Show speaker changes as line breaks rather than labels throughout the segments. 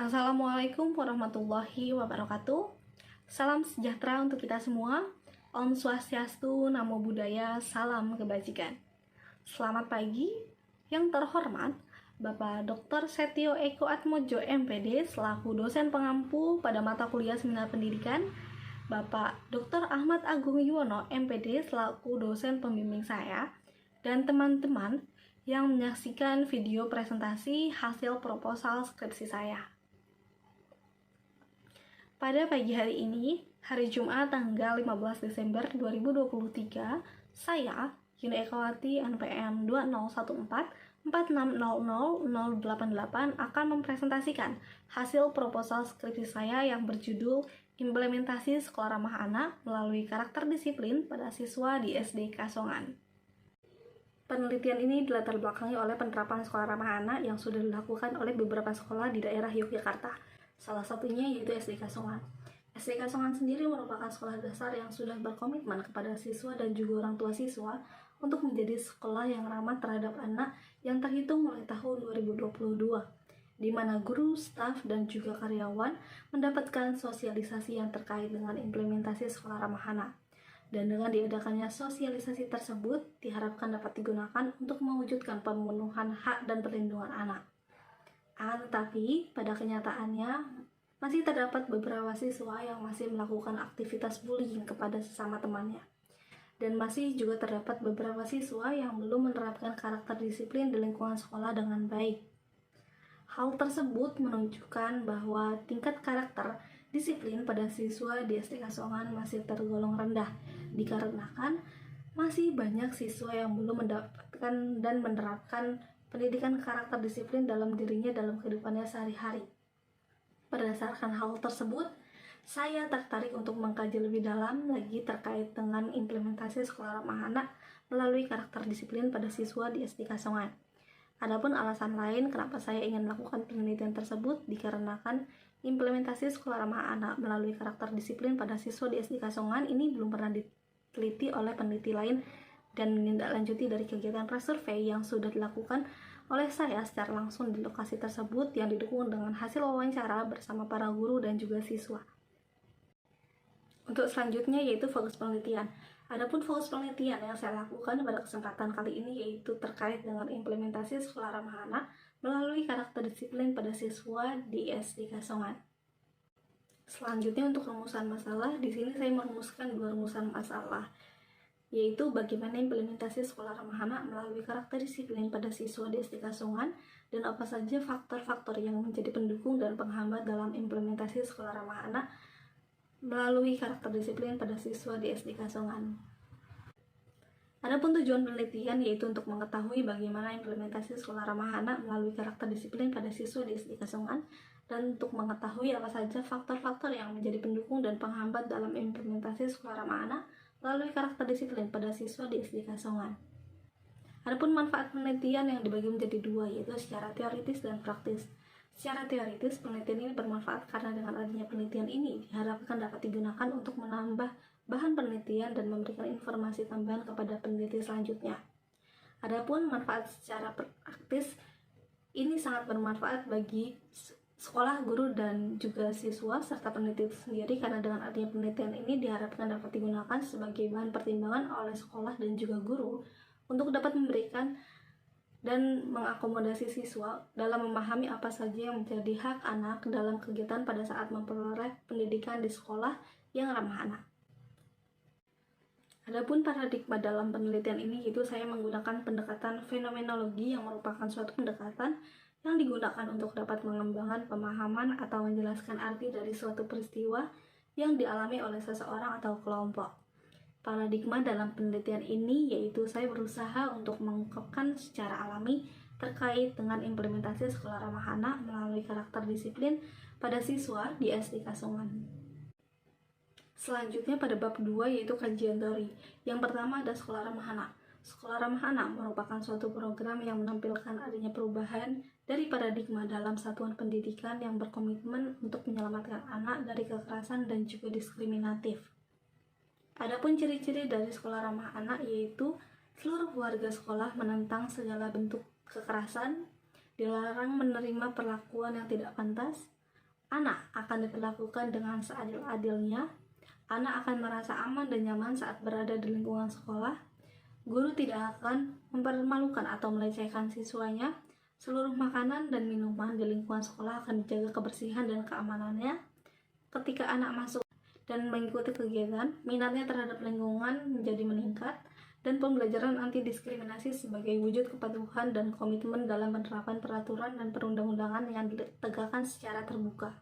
Assalamualaikum warahmatullahi wabarakatuh. Salam sejahtera untuk kita semua. Om Swastiastu, Namo Buddhaya, salam kebajikan. Selamat pagi, yang terhormat Bapak Dr. Setio Eko Atmojo MPD selaku dosen pengampu pada mata kuliah Seminar Pendidikan, Bapak Dr. Ahmad Agung Yuwono MPD selaku dosen pembimbing saya, dan teman-teman yang menyaksikan video presentasi hasil proposal skripsi saya. Pada pagi hari ini, hari Jumat tanggal 15 Desember 2023, saya, Yuni Ekawati NPM 201446000088 akan mempresentasikan hasil proposal skripsi saya yang berjudul Implementasi Sekolah Ramah Anak melalui karakter disiplin pada siswa di SD Kasongan. Penelitian ini dilatar belakangi oleh penerapan sekolah ramah anak yang sudah dilakukan oleh beberapa sekolah di daerah Yogyakarta. Salah satunya yaitu SD Kasongan. SD Kasongan sendiri merupakan sekolah dasar yang sudah berkomitmen kepada siswa dan juga orang tua siswa untuk menjadi sekolah yang ramah terhadap anak yang terhitung mulai tahun 2022, di mana guru, staf, dan juga karyawan mendapatkan sosialisasi yang terkait dengan implementasi sekolah ramah anak. Dan dengan diadakannya sosialisasi tersebut diharapkan dapat digunakan untuk mewujudkan pemenuhan hak dan perlindungan anak. Tetapi pada kenyataannya masih terdapat beberapa siswa yang masih melakukan aktivitas bullying kepada sesama temannya. Dan masih juga terdapat beberapa siswa yang belum menerapkan karakter disiplin di lingkungan sekolah dengan baik. Hal tersebut menunjukkan bahwa tingkat karakter disiplin pada siswa di SD Kasongan masih tergolong rendah, dikarenakan masih banyak siswa yang belum mendapatkan dan menerapkan pendidikan karakter disiplin dalam dirinya dalam kehidupannya sehari-hari. Berdasarkan hal tersebut, saya tertarik untuk mengkaji lebih dalam lagi terkait dengan implementasi sekolah ramah anak melalui karakter disiplin pada siswa di SD Kasongan. Adapun alasan lain kenapa saya ingin melakukan penelitian tersebut dikarenakan implementasi sekolah ramah anak melalui karakter disiplin pada siswa di SD Kasongan ini belum pernah diteliti oleh peneliti lain dan menindaklanjuti dari kegiatan resurvei yang sudah dilakukan oleh saya secara langsung di lokasi tersebut yang didukung dengan hasil wawancara bersama para guru dan juga siswa. Untuk selanjutnya yaitu fokus penelitian. Adapun fokus penelitian yang saya lakukan pada kesempatan kali ini yaitu terkait dengan implementasi sekolah ramah anak melalui karakter disiplin pada siswa di SD Kasongan. Selanjutnya untuk rumusan masalah, di sini saya merumuskan dua rumusan masalah, yaitu bagaimana implementasi sekolah ramah anak melalui karakter disiplin pada siswa di SD Kasongan dan apa saja faktor-faktor yang menjadi pendukung dan penghambat dalam implementasi sekolah ramah anak melalui karakter disiplin pada siswa di SD Kasongan. Adapun tujuan penelitian yaitu untuk mengetahui bagaimana implementasi sekolah ramah anak melalui karakter disiplin pada siswa di SD Kasongan dan untuk mengetahui apa saja faktor-faktor yang menjadi pendukung dan penghambat dalam implementasi sekolah ramah anak melalui karakter disiplin pada siswa di SD Kasongan. Adapun manfaat penelitian yang dibagi menjadi dua yaitu secara teoritis dan praktis. Secara teoritis, penelitian ini bermanfaat karena dengan adanya penelitian ini diharapkan dapat digunakan untuk menambah bahan penelitian dan memberikan informasi tambahan kepada peneliti selanjutnya. Adapun manfaat secara praktis, ini sangat bermanfaat bagi sekolah, guru, dan juga siswa serta peneliti itu sendiri karena dengan adanya penelitian ini diharapkan dapat digunakan sebagai bahan pertimbangan oleh sekolah dan juga guru untuk dapat memberikan dan mengakomodasi siswa dalam memahami apa saja yang menjadi hak anak dalam kegiatan pada saat memperoleh pendidikan di sekolah yang ramah anak. Adapun paradigma dalam penelitian ini yaitu saya menggunakan pendekatan fenomenologi yang merupakan suatu pendekatan yang digunakan untuk dapat mengembangkan pemahaman atau menjelaskan arti dari suatu peristiwa yang dialami oleh seseorang atau kelompok. Paradigma dalam penelitian ini yaitu saya berusaha untuk mengungkapkan secara alami terkait dengan implementasi sekolah ramah anak melalui karakter disiplin pada siswa di SD Kasongan. Selanjutnya pada bab 2 yaitu kajian teori. Yang pertama ada sekolah ramah anak. Sekolah ramah anak merupakan suatu program yang menampilkan adanya perubahan dari paradigma dalam satuan pendidikan yang berkomitmen untuk menyelamatkan anak dari kekerasan dan juga diskriminatif. Adapun ciri-ciri dari sekolah ramah anak yaitu seluruh warga sekolah menentang segala bentuk kekerasan, dilarang menerima perlakuan yang tidak pantas, Anak akan diperlakukan dengan seadil-adilnya. Anak akan merasa aman dan nyaman saat berada di lingkungan sekolah. Guru tidak akan mempermalukan atau melecehkan siswanya. Seluruh makanan dan minuman di lingkungan sekolah akan dijaga kebersihan dan keamanannya. Ketika anak masuk dan mengikuti kegiatan, minatnya terhadap lingkungan menjadi meningkat, dan pembelajaran anti diskriminasi sebagai wujud kepatuhan dan komitmen dalam penerapan peraturan dan perundang-undangan yang ditegakkan secara terbuka.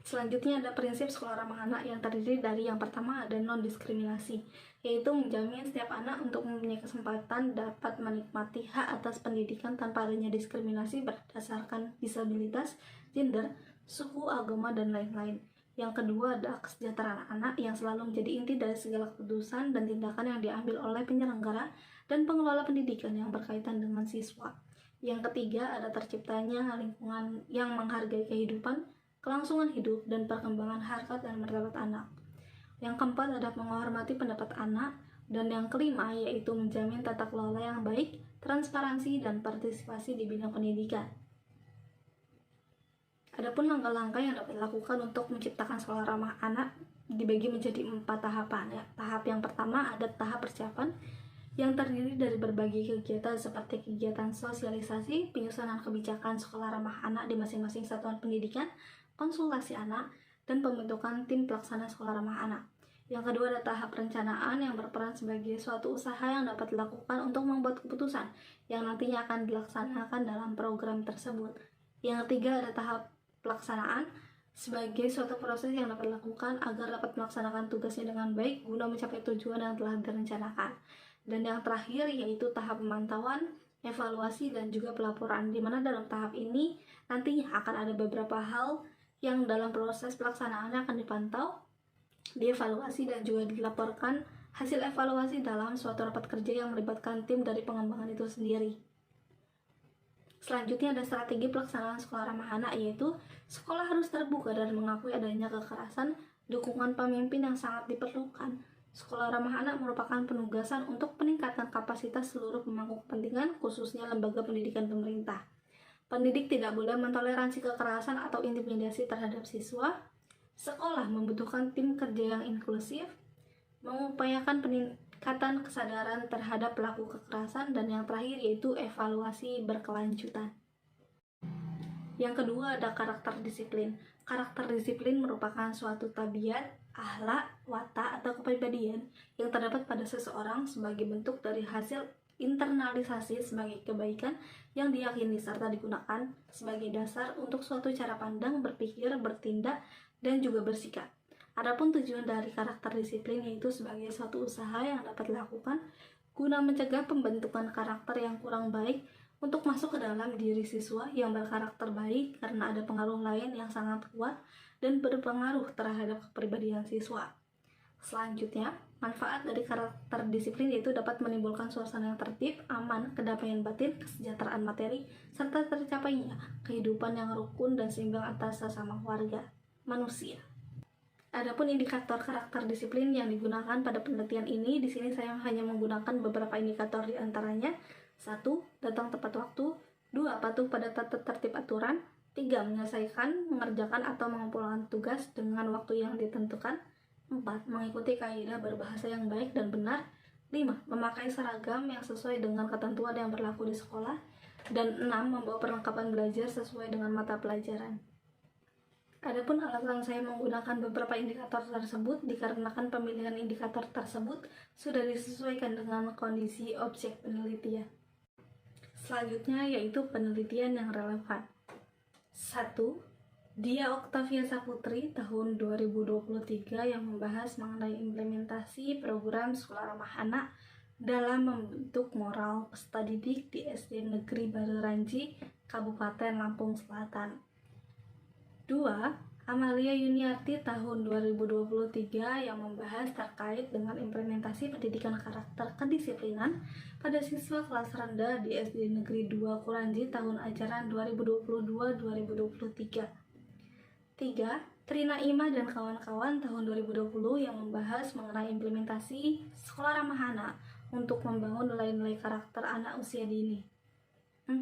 Selanjutnya ada prinsip sekolah ramah anak yang terdiri dari yang pertama ada non-diskriminasi, yaitu menjamin setiap anak untuk mempunyai kesempatan dapat menikmati hak atas pendidikan tanpa adanya diskriminasi berdasarkan disabilitas, gender, suku, agama, dan lain-lain. Yang kedua ada kesejahteraan anak yang selalu menjadi inti dari segala keputusan dan tindakan yang diambil oleh penyelenggara dan pengelola pendidikan yang berkaitan dengan siswa. Yang ketiga ada terciptanya lingkungan yang menghargai kehidupan, kelangsungan hidup, dan perkembangan harkat dan martabat anak. Yang keempat ada menghormati pendapat anak, dan yang kelima yaitu menjamin tata kelola yang baik, transparansi, dan partisipasi di bidang pendidikan. Adapun langkah-langkah yang dapat dilakukan untuk menciptakan sekolah ramah anak dibagi menjadi 4 tahapan. Ya. Tahap yang pertama ada tahap persiapan yang terdiri dari berbagai kegiatan seperti kegiatan sosialisasi, penyusunan kebijakan sekolah ramah anak di masing-masing satuan pendidikan, konsultasi anak, dan pembentukan tim pelaksana sekolah ramah anak. Yang kedua ada tahap perencanaan yang berperan sebagai suatu usaha yang dapat dilakukan untuk membuat keputusan yang nantinya akan dilaksanakan dalam program tersebut. Yang ketiga ada tahap pelaksanaan sebagai suatu proses yang dapat dilakukan agar dapat melaksanakan tugasnya dengan baik guna mencapai tujuan yang telah direncanakan. Dan yang terakhir yaitu tahap pemantauan, evaluasi, dan juga pelaporan, di mana dalam tahap ini nantinya akan ada beberapa hal yang dalam proses pelaksanaannya akan dipantau, dievaluasi, dan juga dilaporkan hasil evaluasi dalam suatu rapat kerja yang melibatkan tim dari pengembangan itu sendiri. Selanjutnya ada strategi pelaksanaan sekolah ramah anak, yaitu sekolah harus terbuka dan mengakui adanya kekerasan, dukungan pemimpin yang sangat diperlukan. Sekolah ramah anak merupakan penugasan untuk peningkatan kapasitas seluruh pemangku kepentingan, khususnya lembaga pendidikan pemerintah. Pendidik tidak boleh mentoleransi kekerasan atau intimidasi terhadap siswa. Sekolah membutuhkan tim kerja yang inklusif, mengupayakan peningkatan kesadaran terhadap pelaku kekerasan, dan yang terakhir yaitu evaluasi berkelanjutan. Yang kedua ada karakter disiplin. Karakter disiplin merupakan suatu tabiat, akhlak, watak, atau kepribadian yang terdapat pada seseorang sebagai bentuk dari hasil internalisasi sebagai kebaikan yang diyakini serta digunakan sebagai dasar untuk suatu cara pandang, berpikir, bertindak, dan juga bersikap. Adapun tujuan dari karakter disiplin yaitu sebagai suatu usaha yang dapat dilakukan guna mencegah pembentukan karakter yang kurang baik untuk masuk ke dalam diri siswa yang berkarakter baik karena ada pengaruh lain yang sangat kuat dan berpengaruh terhadap kepribadian siswa. Selanjutnya, manfaat dari karakter disiplin yaitu dapat menimbulkan suasana yang tertib, aman, kedamaian batin, kesejahteraan materi, serta tercapainya kehidupan yang rukun dan seimbang atas sesama warga manusia. Adapun indikator karakter disiplin yang digunakan pada penelitian ini, di sini saya hanya menggunakan beberapa indikator di antaranya. 1. Datang tepat waktu. 2. Patuh pada tata tertib aturan. 3. Menyelesaikan, mengerjakan, atau mengumpulkan tugas dengan waktu yang ditentukan. 4. Mengikuti kaidah berbahasa yang baik dan benar. 5. Memakai seragam yang sesuai dengan ketentuan yang berlaku di sekolah. Dan 6. Membawa perlengkapan belajar sesuai dengan mata pelajaran. Adapun alasan saya menggunakan beberapa indikator tersebut dikarenakan pemilihan indikator tersebut sudah disesuaikan dengan kondisi objek penelitian. Selanjutnya yaitu penelitian yang relevan. 1. Dia Octavia Saputri tahun 2023 yang membahas mengenai implementasi program sekolah ramah anak dalam membentuk moral peserta didik di SD Negeri Baranji, Kabupaten Lampung Selatan. 2. Amalia Yuniarti tahun 2023 yang membahas terkait dengan implementasi pendidikan karakter kedisiplinan pada siswa kelas rendah di SD Negeri 2 Kuranji tahun ajaran 2022-2023. 3. Trina Ima dan kawan-kawan tahun 2020 yang membahas mengenai implementasi sekolah ramah anak untuk membangun nilai-nilai karakter anak usia dini. 4.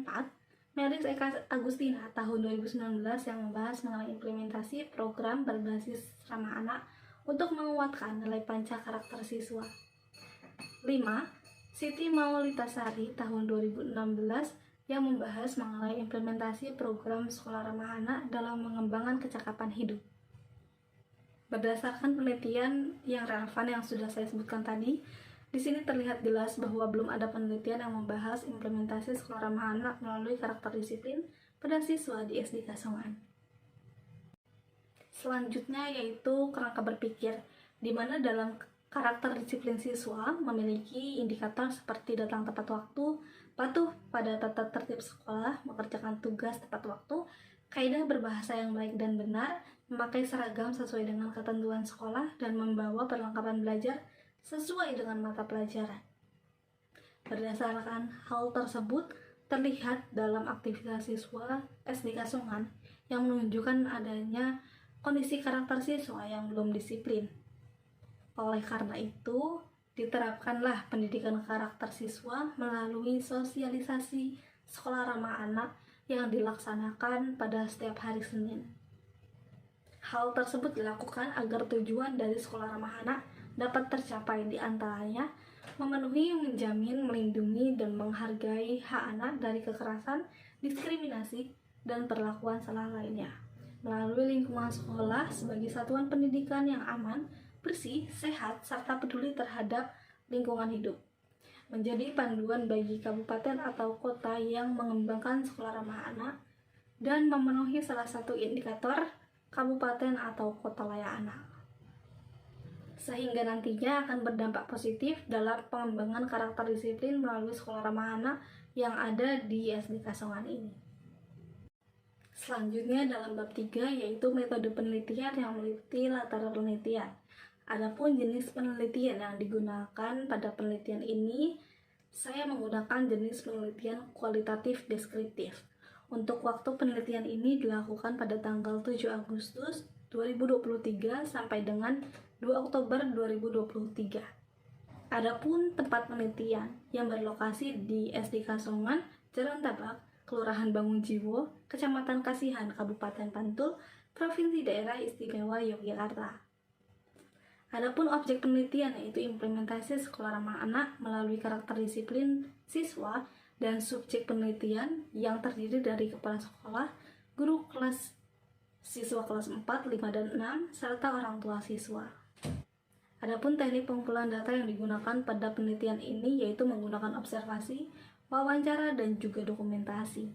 Meris Eka Agustina tahun 2019 yang membahas mengenai implementasi program berbasis ramah anak untuk menguatkan nilai panca karakter siswa. 5. Siti Maulitasari tahun 2016 yang membahas mengenai implementasi program sekolah ramah anak dalam mengembangkan kecakapan hidup. Berdasarkan penelitian yang relevan yang sudah saya sebutkan tadi, di sini terlihat jelas bahwa belum ada penelitian yang membahas implementasi sekolah ramah anak melalui karakter disiplin pada siswa di SD Kasongan. Selanjutnya yaitu kerangka berpikir, di mana dalam karakter disiplin siswa memiliki indikator seperti datang tepat waktu, patuh pada tata tertib sekolah, mengerjakan tugas tepat waktu, kaidah berbahasa yang baik dan benar, memakai seragam sesuai dengan ketentuan sekolah, dan membawa perlengkapan belajar sesuai dengan mata pelajaran. Berdasarkan hal tersebut, terlihat dalam aktivitas siswa SD Kasongan yang menunjukkan adanya kondisi karakter siswa yang belum disiplin. Oleh karena itu, diterapkanlah pendidikan karakter siswa melalui sosialisasi sekolah ramah anak yang dilaksanakan pada setiap hari Senin. Hal tersebut dilakukan agar tujuan dari sekolah ramah anak dapat tercapai, di antaranya memenuhi, menjamin, melindungi, dan menghargai hak anak dari kekerasan, diskriminasi, dan perlakuan salah lainnya melalui lingkungan sekolah sebagai satuan pendidikan yang aman, bersih, sehat, serta peduli terhadap lingkungan hidup. Menjadi panduan bagi kabupaten atau kota yang mengembangkan sekolah ramah anak dan memenuhi salah satu indikator kabupaten atau kota layak anak, sehingga nantinya akan berdampak positif dalam pengembangan karakter disiplin melalui sekolah ramah anak yang ada di SD Kasongan ini. Selanjutnya dalam bab 3 yaitu metode penelitian yang meneliti latar penelitian. Adapun jenis penelitian yang digunakan pada penelitian ini, saya menggunakan jenis penelitian kualitatif deskriptif. Untuk waktu penelitian ini dilakukan pada tanggal 7 Agustus 2023 sampai dengan 2 Oktober 2023. Adapun tempat penelitian yang berlokasi di SD Kasongan, Jalan Tabak, Kelurahan Bangunjiwo, Kecamatan Kasihan, Kabupaten Bantul, Provinsi Daerah Istimewa Yogyakarta. Adapun objek penelitian yaitu implementasi sekolah ramah anak melalui karakter disiplin siswa dan subjek penelitian yang terdiri dari kepala sekolah, guru kelas, siswa kelas 4, 5, dan 6, serta orang tua siswa. Adapun teknik pengumpulan data yang digunakan pada penelitian ini yaitu menggunakan observasi, wawancara, dan juga dokumentasi.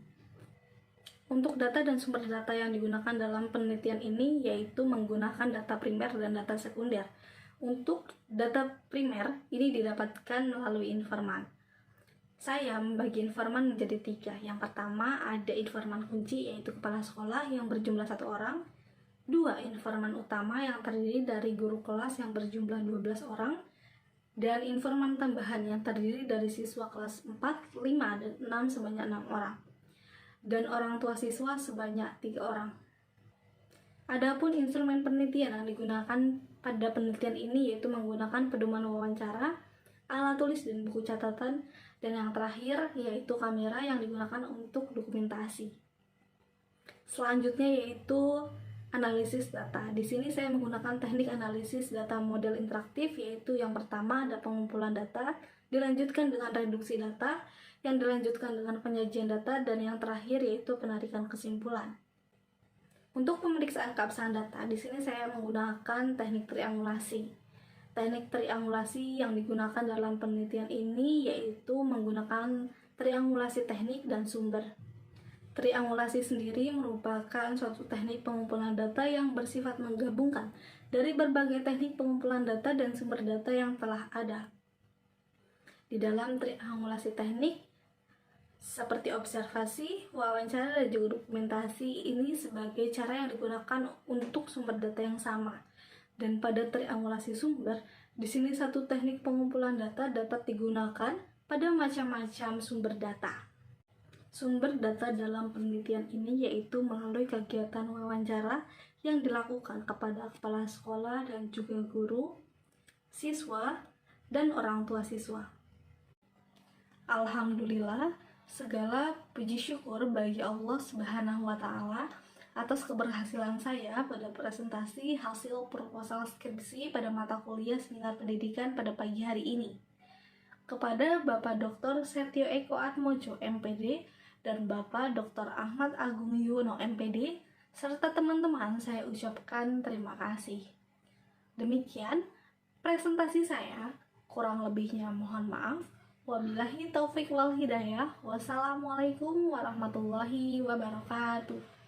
Untuk data dan sumber data yang digunakan dalam penelitian ini yaitu menggunakan data primer dan data sekunder. Untuk data primer ini didapatkan melalui informan. Saya membagi informan menjadi 3. Yang pertama ada informan kunci yaitu kepala sekolah yang berjumlah 1 orang. 2. Informan utama yang terdiri dari guru kelas yang berjumlah 12 orang. Dan informan tambahan yang terdiri dari siswa kelas 4, 5, dan 6 sebanyak 6 orang. Dan orang tua siswa sebanyak 3 orang. Adapun instrumen penelitian yang digunakan pada penelitian ini yaitu menggunakan pedoman wawancara, alat tulis dan buku catatan, dan yang terakhir yaitu kamera yang digunakan untuk dokumentasi. Selanjutnya yaitu analisis data. Di sini saya menggunakan teknik analisis data model interaktif, yaitu yang pertama ada pengumpulan data, dilanjutkan dengan reduksi data, yang dilanjutkan dengan penyajian data, dan yang terakhir yaitu penarikan kesimpulan. Untuk pemeriksaan keabsahan data, di sini saya menggunakan teknik triangulasi. Teknik triangulasi yang digunakan dalam penelitian ini yaitu menggunakan triangulasi teknik dan sumber. Triangulasi sendiri merupakan suatu teknik pengumpulan data yang bersifat menggabungkan dari berbagai teknik pengumpulan data dan sumber data yang telah ada. Di dalam triangulasi teknik, seperti observasi, wawancara, dan juga dokumentasi ini sebagai cara yang digunakan untuk sumber data yang sama. Dan pada triangulasi sumber, di sini satu teknik pengumpulan data dapat digunakan pada macam-macam sumber data. Sumber data dalam penelitian ini yaitu melalui kegiatan wawancara yang dilakukan kepada kepala sekolah dan juga guru, siswa, dan orang tua siswa. Alhamdulillah, Segala puji syukur bagi Allah Subhanahu wa Ta'ala atas keberhasilan saya pada presentasi hasil proposal skripsi pada mata kuliah Seminar Pendidikan pada pagi hari ini. Kepada Bapak Dr. Setio Eko Atmojo, MPD, dan Bapak Dr. Ahmad Agung Yuwono, MPD, serta teman-teman saya ucapkan terima kasih. Demikian presentasi saya, kurang lebihnya mohon maaf. Wabillahi taufik wal hidayah. Wassalamualaikum warahmatullahi wabarakatuh.